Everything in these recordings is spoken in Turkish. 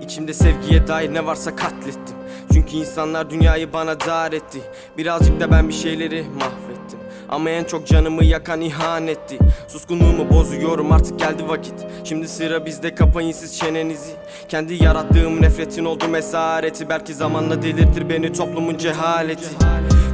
İçimde sevgiye dair ne varsa katlettim. Çünkü insanlar dünyayı bana dar etti. Birazcık da ben bir şeyleri mahvettim. Ama en çok canımı yakan ihanetti. Suskunluğumu bozuyorum, artık geldi vakit. Şimdi sıra bizde, kapayın siz çenenizi. Kendi yarattığım nefretin oldum esareti. Belki zamanla delirtir beni toplumun cehaleti.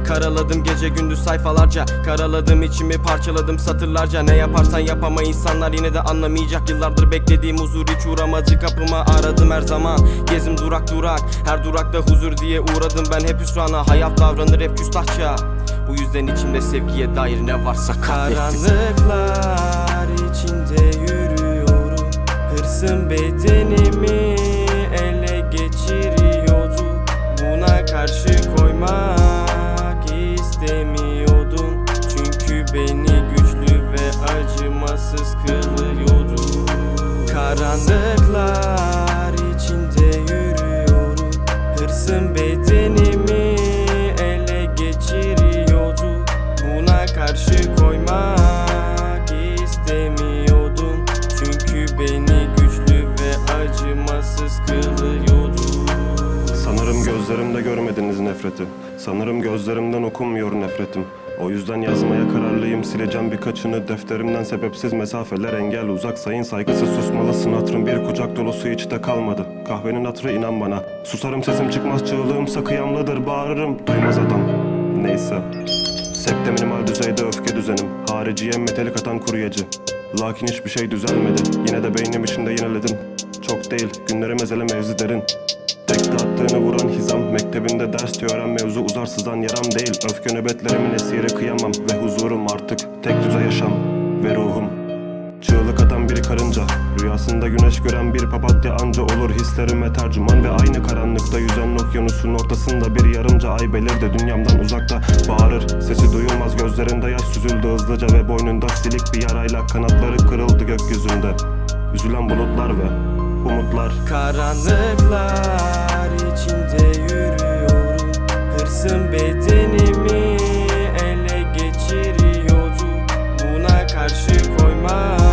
Karaladım gece gündüz sayfalarca, karaladım içimi, parçaladım satırlarca. Ne yaparsan yap ama insanlar yine de anlamayacak. Yıllardır beklediğim huzur hiç uğramadı kapıma. Aradım her zaman, gezim durak durak. Her durakta huzur diye uğradım ben hep hüsrana. Hayat davranır hep küstahça. Bu yüzden içimde sevgiye dair ne varsa katlettim. Karanlıklar içinde yürüyorum. Hırsım bedenimi ele geçiriyordu. Buna karşı koymak istemiyordum. Çünkü beni güçlü ve acımasız kılıyordu. Karanlıklar içinde yürüyorum. Hırsım bedenimi ele geçiriyordu. Buna karşı koymak istemiyordum. Çünkü beni güçlü ve acımasız kılıyordu. Sanırım gözlerimde görmediniz nefreti. Sanırım gözlerimden okunmuyor nefretim. O yüzden yazmaya kararlıyım, sileceğim birkaçını defterimden. Sebepsiz mesafeler engel, uzak sayın, saygısız susmalısın. Hatırım bir kucak dolusu içte kalmadı. Kahvenin hatırı inan bana. Susarım sesim çıkmaz, çığlığımsa kıyamlıdır. Bağırırım duymaz adam. Neyse. Sekte minimal düzeyde öfke düzenim. Hariciye metalik atan kuryacı. Lakin hiçbir şey düzelmedi. Yine de beynim içinde yineledim. Çok değil, günlerim ezele mevzi derin. Tek dağıttığını vuran hizam. Mektebinde ders öğren, mevzu uzar sızan yaram değil. Öfke nöbetlerimin esiri kıyamam. Ve huzurum artık tek düze yaşam ve ruhum. Çığlık atan bir karınca, rüyasında güneş gören bir papatya anca olur hislerime tercüman. Ve aynı karanlıkta yüzen okyanusun ortasında bir yarımca ay belirdi dünyamdan uzakta. Bağırır, sesi duyulmaz, gözlerinde yaş süzüldü hızlıca. Ve boynunda silik bir yarayla kanatları kırıldı gökyüzünde. Üzülen bulutlar ve umutlar. Karanlıklar içinde yürüyorum. Hırsım bedenimi ele geçiriyordu. Buna karşı koymak